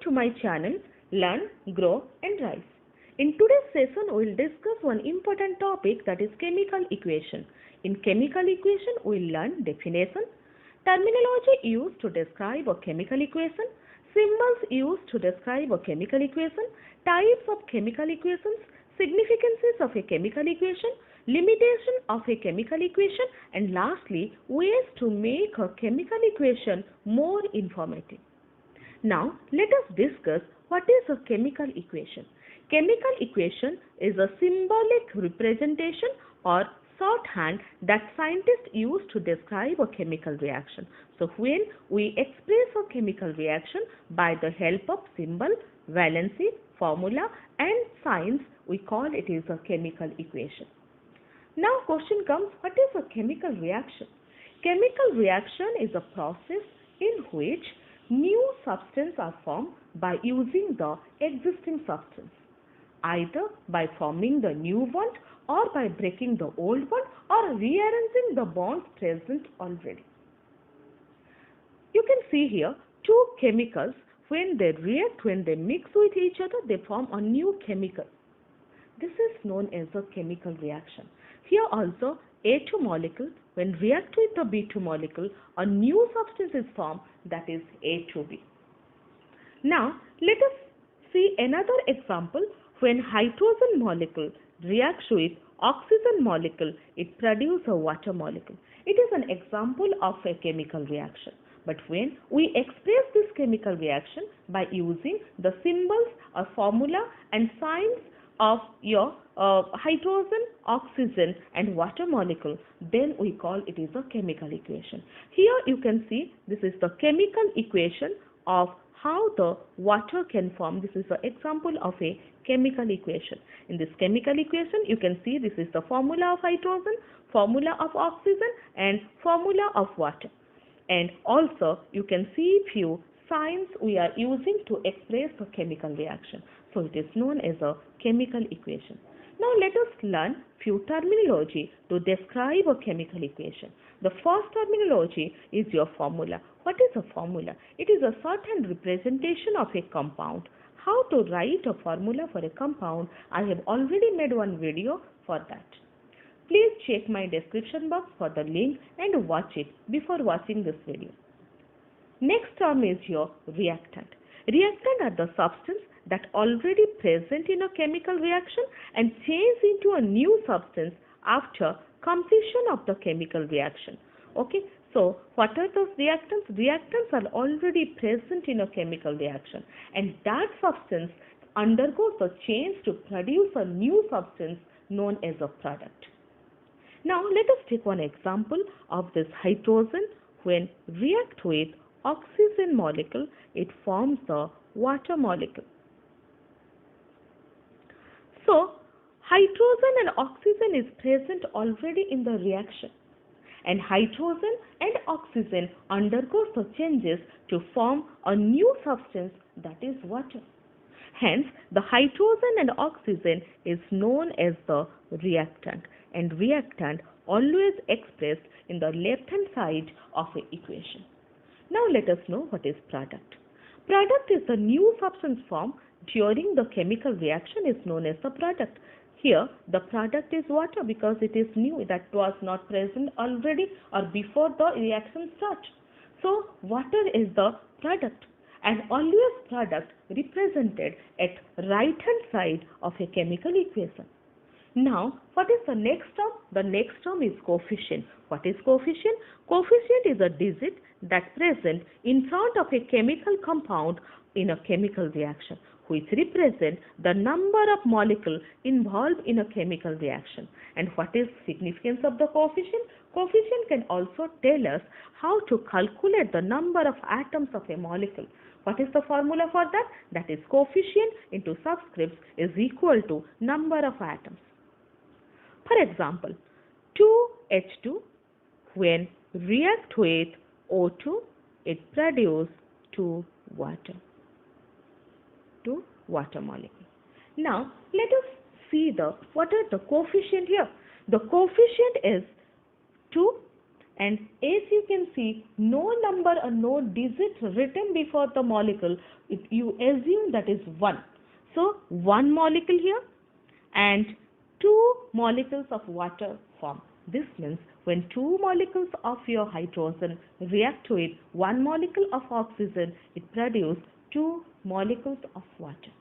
to my channel Learn, Grow and Rise. In today's session, we will discuss one important topic, that is chemical equation. In chemical equation, we will learn definition, terminology used to describe a chemical equation, symbols used to describe a chemical equation, types of chemical equations, significances of a chemical equation, limitation of a chemical equation, and lastly, ways to make a chemical equation more informative. Now, let us discuss what is a chemical equation. Chemical equation is a symbolic representation or shorthand that scientists use to describe a chemical reaction. So, when we express a chemical reaction by the help of symbol, valency, formula and signs, we call it is a chemical equation. Now, question comes, what is a chemical reaction? Chemical reaction is a process in which new substances are formed by using the existing substance, either by forming the new one or by breaking the old one or rearranging the bonds present already. You can see here two chemicals, when they react, when they mix with each other, they form a new chemical. This is known as a chemical reaction. Here also A2 molecule, when react with the B2 molecule, a new substance is formed, that is A2B. Now, let us see another example. When hydrogen molecule reacts with oxygen molecule, it produces a water molecule. It is an example of a chemical reaction. But when we express this chemical reaction by using the symbols or formula and signs of your hydrogen, oxygen and water molecule, then we call it is a chemical equation. Here you can see this is the chemical equation of how the water can form. This is the example of a chemical equation. In this chemical equation, you can see this is the formula of hydrogen, formula of oxygen and formula of water. And also you can see few signs we are using to express the chemical reaction. So it is known as a chemical equation. Now let us learn few terminology to describe a chemical equation. The first terminology is your formula. What is a formula? It is a shorthand representation of a compound. How to write a formula for a compound? I have already made one video for that. Please check my description box for the link and watch it before watching this video. Next term is your reactant. Reactant are the substance that already present in a chemical reaction and change into a new substance after completion of the chemical reaction. Okay, so what are those reactants? Reactants are already present in a chemical reaction and that substance undergoes a change to produce a new substance known as a product. Now let us take one example of this hydrogen. When react with oxygen molecule, it forms the water molecule. So hydrogen and oxygen is present already in the reaction and hydrogen and oxygen undergoes the changes to form a new substance, that is water. Hence the hydrogen and oxygen is known as the reactant, and reactant always expressed in the left hand side of an equation. Now let us know what is product. Product is the new substance formed during the chemical reaction is known as the product. Here the product is water because it is new, that was not present already or before the reaction starts. So water is the product and always product represented at right hand side of a chemical equation. Now, what is the next term? The next term is coefficient. What is coefficient? Coefficient is a digit that present in front of a chemical compound in a chemical reaction, which represent the number of molecules involved in a chemical reaction. And what is significance of the coefficient? Coefficient can also tell us how to calculate the number of atoms of a molecule. What is the formula for that? That is coefficient into subscripts is equal to number of atoms. For example, 2H2 when react with O2, it produces 2 water molecule. Now let us see what are the coefficient here. The coefficient is 2 And as you can see, no number or no digit written before the molecule, if you assume that is 1. So 1 molecule here and 2 molecules of water form. This means when 2 molecules of your hydrogen react with 1 molecule of oxygen, it produces 2 molecules of water.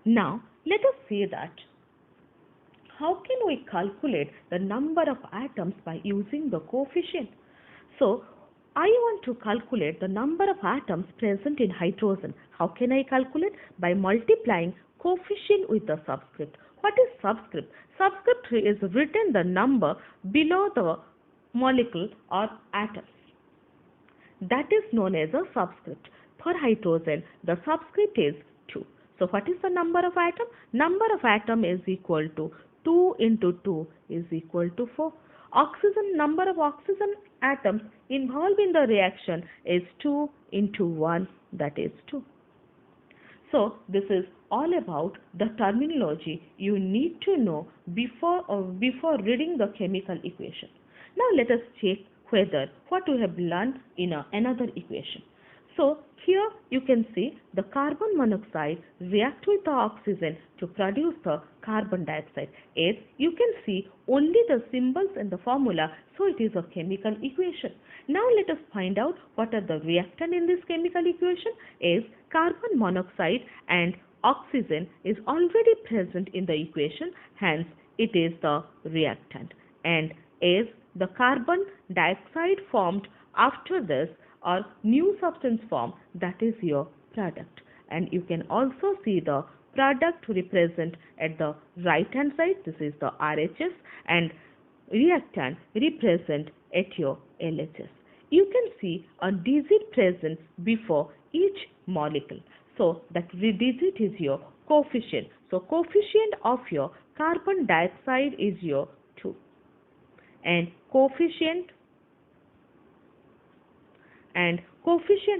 Now let us see that how can we calculate the number of atoms by using the coefficient? So, I want to calculate the number of atoms present in hydrogen. How can I calculate? By multiplying coefficient with the subscript. What is subscript? Subscript is written the number below the molecule or atoms. That is known as a subscript. For hydrogen, the subscript is 2. So, what is the number of atom? Number of atom is equal to 2 into 2 is equal to 4. Oxygen, number of oxygen atoms involved in the reaction is 2 into 1, that is 2. So, this is all about the terminology you need to know before reading the chemical equation. Now, let us check whether what we have learned in another equation. So, here you can see the carbon monoxide react with the oxygen to produce the carbon dioxide. As you can see only the symbols in the formula, so it is a chemical equation. Now let us find out what are the reactant in this chemical equation. As carbon monoxide and oxygen is already present in the equation, hence it is the reactant. And as the carbon dioxide formed after this or new substance form, that is your product. And you can also see the product represent at the right hand side, this is the RHS, and reactant represent at your LHS. You can see a digit present before each molecule. So that digit is your coefficient. So coefficient of your carbon dioxide is your 2. And coefficient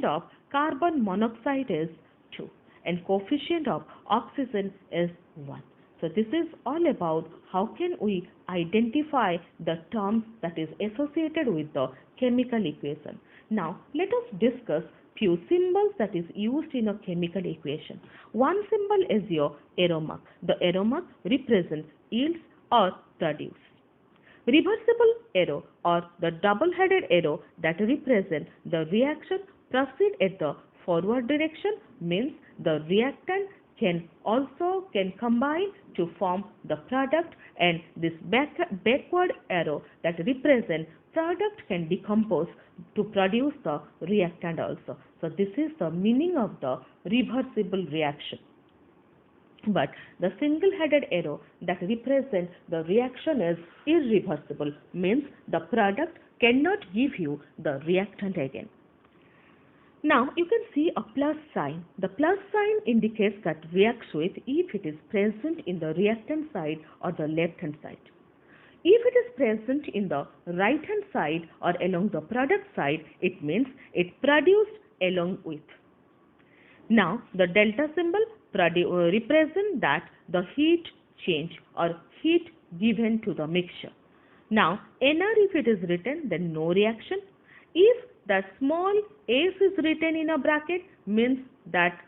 of carbon monoxide is 2 and coefficient of oxygen is 1. So this is all about how can we identify the terms that is associated with the chemical equation. Now let us discuss few symbols that is used in a chemical equation. One symbol is your arrow mark. The arrow mark represents yields or produce. Reversible arrow or the double-headed arrow that represent the reaction proceed at the forward direction means the reactant can combine to form the product, and this backward arrow that represent product can decompose to produce the reactant also. So this is the meaning of the reversible reaction. But the single-headed arrow that represents the reaction is irreversible, means the product cannot give you the reactant again. Now you can see a plus sign. The plus sign indicates that reacts with if it is present in the reactant side or the left hand side. If it is present in the right hand side or along the product side, it means it produced along with. Now the delta symbol represent that the heat change or heat given to the mixture. Now NR if it is written, then no reaction. If the small s is written in a bracket, means that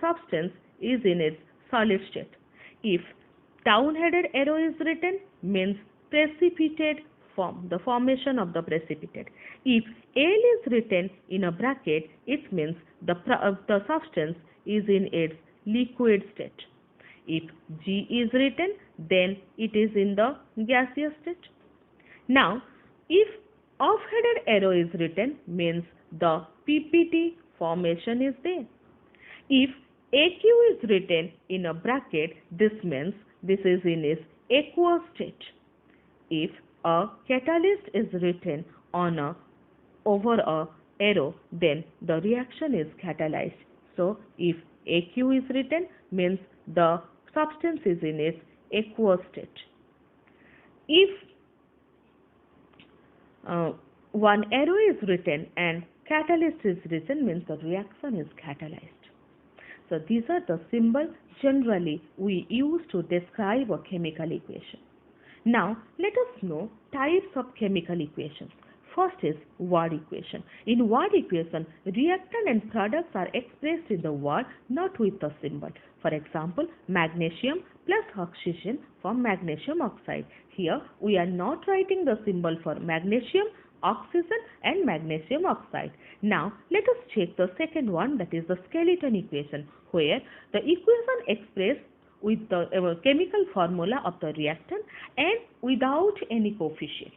substance is in its solid state. If down-headed arrow is written, means precipitate form, the formation of the precipitate. If L is written in a bracket, it means the substance is in its liquid state. If G is written, then it is in the gaseous state. Now, if off-headed arrow is written, means the PPT formation is there. If AQ is written in a bracket, this means this is in its aqueous state. If a catalyst is written over a arrow, then the reaction is catalyzed. So if AQ is written, means the substance is in its aqueous state. If one arrow is written and catalyst is written, means the reaction is catalyzed. So these are the symbols generally we use to describe a chemical equation. Now, let us know types of chemical equations. First is word equation. In word equation, reactant and products are expressed in the word, not with the symbol. For example, magnesium plus oxygen from magnesium oxide. Here, we are not writing the symbol for magnesium, oxygen and magnesium oxide. Now, let us check the second one, that is the skeleton equation, where the equation expressed with the chemical formula of the reactant and without any coefficient.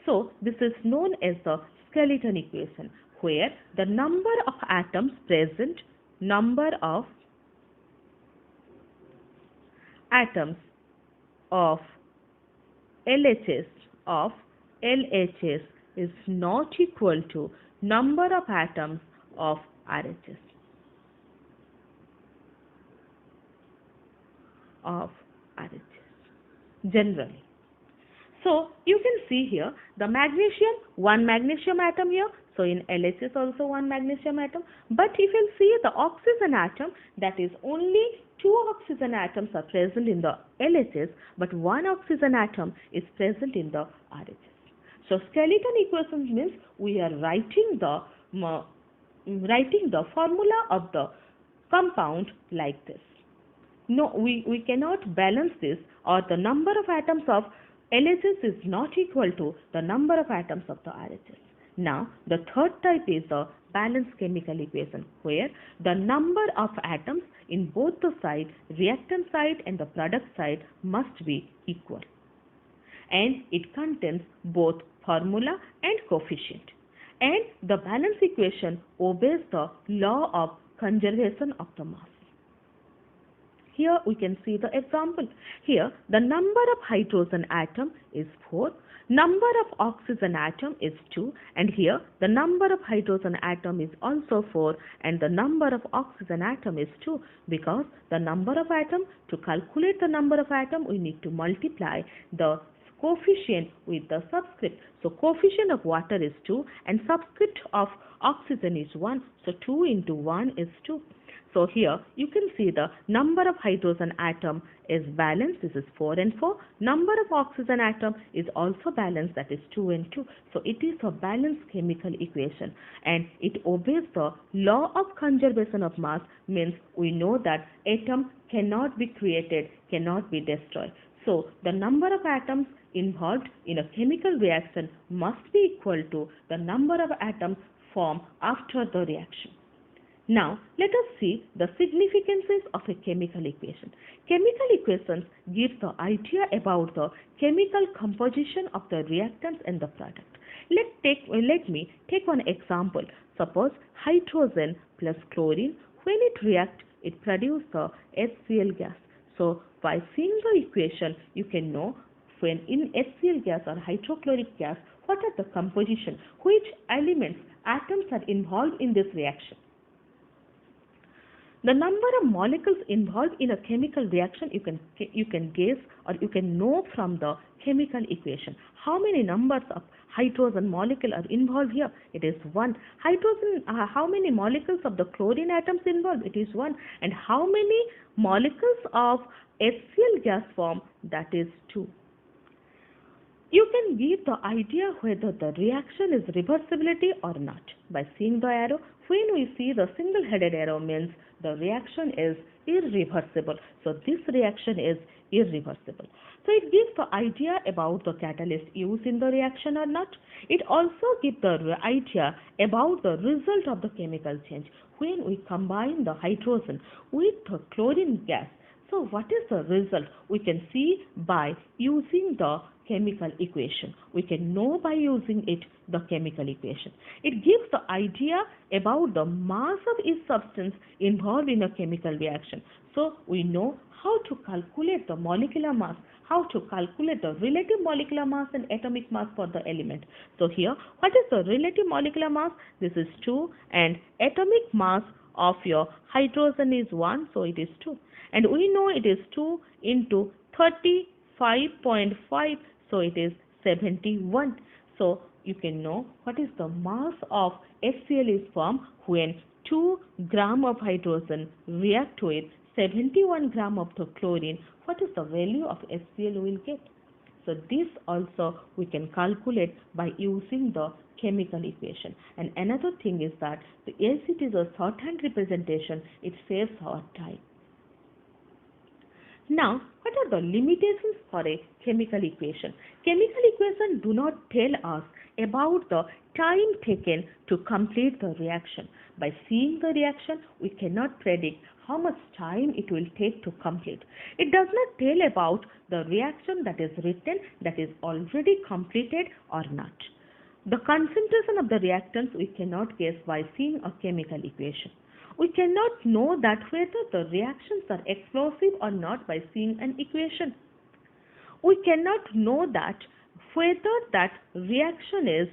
So, this is known as the skeleton equation, where the number of atoms present, number of atoms of LHS is not equal to number of atoms of RHS. Generally. So, you can see here the magnesium, one magnesium atom here. So, in LHS also one magnesium atom. But if you see the oxygen atom, that is only two oxygen atoms are present in the LHS, but one oxygen atom is present in the RHS. So, skeleton equation means we are writing the formula of the compound like this. No, we cannot balance this, or the number of atoms of LHS is not equal to the number of atoms of the RHS. Now, the third type is the balanced chemical equation, where the number of atoms in both the side, reactant side and the product side, must be equal. And it contains both formula and coefficient. And the balanced equation obeys the law of conservation of the mass. Here we can see the example. Here the number of hydrogen atom is 4, number of oxygen atom is 2, and here the number of hydrogen atom is also 4 and the number of oxygen atom is 2, because the number of atom, to calculate the number of atom, we need to multiply the coefficient with the subscript. So coefficient of water is 2 and subscript of oxygen is 1. So 2 into 1 is 2. So here you can see the number of hydrogen atom is balanced, this is 4 and 4. Number of oxygen atom is also balanced, that is 2 and 2. So it is a balanced chemical equation and it obeys the law of conservation of mass, means we know that atom cannot be created, cannot be destroyed. So the number of atoms involved in a chemical reaction must be equal to the number of atoms formed after the reaction. Now, let us see the significances of a chemical equation. Chemical equations give the idea about the chemical composition of the reactants and the product. Let me take one example. Suppose hydrogen plus chlorine, when it reacts, it produces the HCl gas. So, by seeing the equation, you can know when in HCl gas or hydrochloric gas, what are the composition, which elements, atoms are involved in this reaction. The number of molecules involved in a chemical reaction you can guess or you can know from the chemical equation. How many numbers of hydrogen molecule are involved here? It is 1. Hydrogen, how many molecules of the chlorine atoms involved? It is 1. And how many molecules of HCl gas form? That is 2. You can give the idea whether the reaction is reversibility or not by seeing the arrow. When we see the single-headed arrow, means the reaction is irreversible. So this reaction is irreversible. So it gives the idea about the catalyst used in the reaction or not. It also gives the idea about the result of the chemical change when we combine the hydrogen with the chlorine gas. So what is the result? We can see by using the chemical equation. We can know by using it the chemical equation. It gives the idea about the mass of each substance involved in a chemical reaction. So we know how to calculate the molecular mass, how to calculate the relative molecular mass and atomic mass for the element. So here, what is the relative molecular mass? This is 2, and atomic mass of your hydrogen is 1, so it is 2. And we know it is 2 into 35.5, so it is 71. So you can know what is the mass of HCl is formed when 2 gram of hydrogen react with 71 gram of the chlorine. What is the value of HCl we will get? So this also we can calculate by using the chemical equation. And another thing is that as it is a shorthand representation, it saves our time. Now, what are the limitations for a chemical equation? Chemical equations do not tell us about the time taken to complete the reaction. By seeing the reaction, we cannot predict how much time it will take to complete. It does not tell about the reaction that is written, that is already completed or not. The concentration of the reactants we cannot guess by seeing a chemical equation. We cannot know that whether the reactions are explosive or not by seeing an equation. We cannot know that whether that reaction is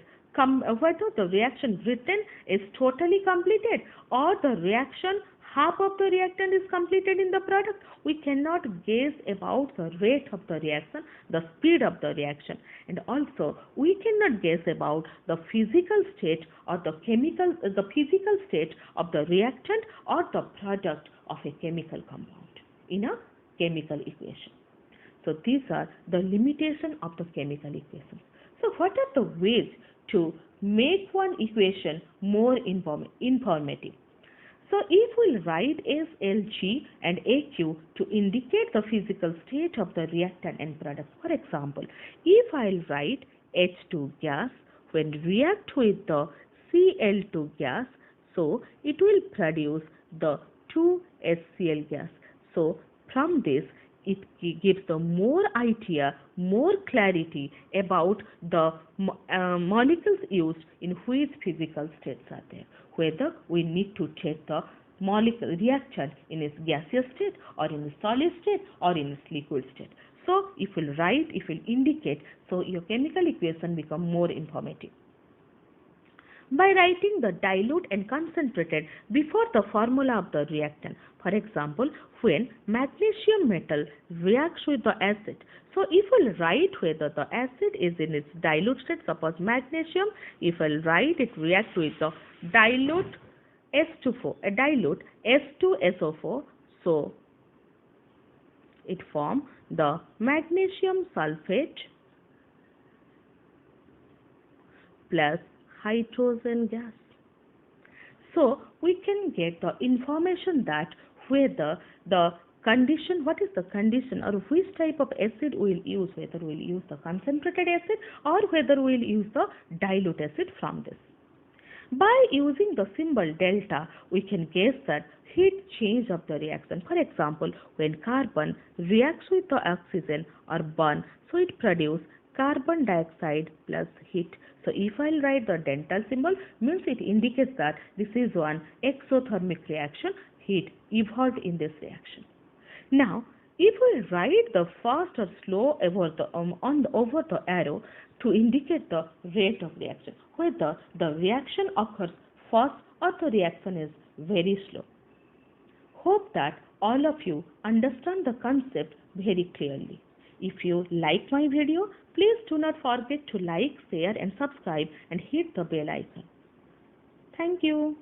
whether the reaction written is totally completed or the reaction half of the reactant is completed in the product. We cannot guess about the rate of the reaction, the speed of the reaction, and also we cannot guess about the physical state or the physical state of the reactant or the product of a chemical compound in a chemical equation. So these are the limitations of the chemical equation. So what are the ways to make one equation more informative? So if we write as Lg and Aq to indicate the physical state of the reactant and product. For example, if I write H2 gas when react with the Cl2 gas, so it will produce the 2HCl gas. So from this, it gives the more idea, more clarity about the molecules used in which physical states are there. Whether we need to take the molecule reactant in its gaseous state or in its solid state or in its liquid state. So if we write, if we indicate, so your chemical equation become more informative. By writing the dilute and concentrated before the formula of the reactant. For example, when magnesium metal reacts with the acid. So if we write whether the acid is in its dilute state, suppose magnesium, if I write it reacts with the dilute dilute H2SO4, so it forms the magnesium sulfate plus hydrogen gas. So we can get the information that whether the condition, what is the condition or which type of acid we will use, whether we will use the concentrated acid or whether we will use the dilute acid from this. By using the symbol delta, we can guess that heat change of the reaction. For example, when carbon reacts with the oxygen or burn, so it produces carbon dioxide plus heat. So if I write the delta symbol, means it indicates that this is one exothermic reaction, heat evolved in this reaction. Now, if we write the fast or slow over the arrow to indicate the rate of reaction, whether the reaction occurs fast or the reaction is very slow. Hope that all of you understand the concept very clearly. If you like my video, please do not forget to like, share and subscribe and hit the bell icon. Thank you.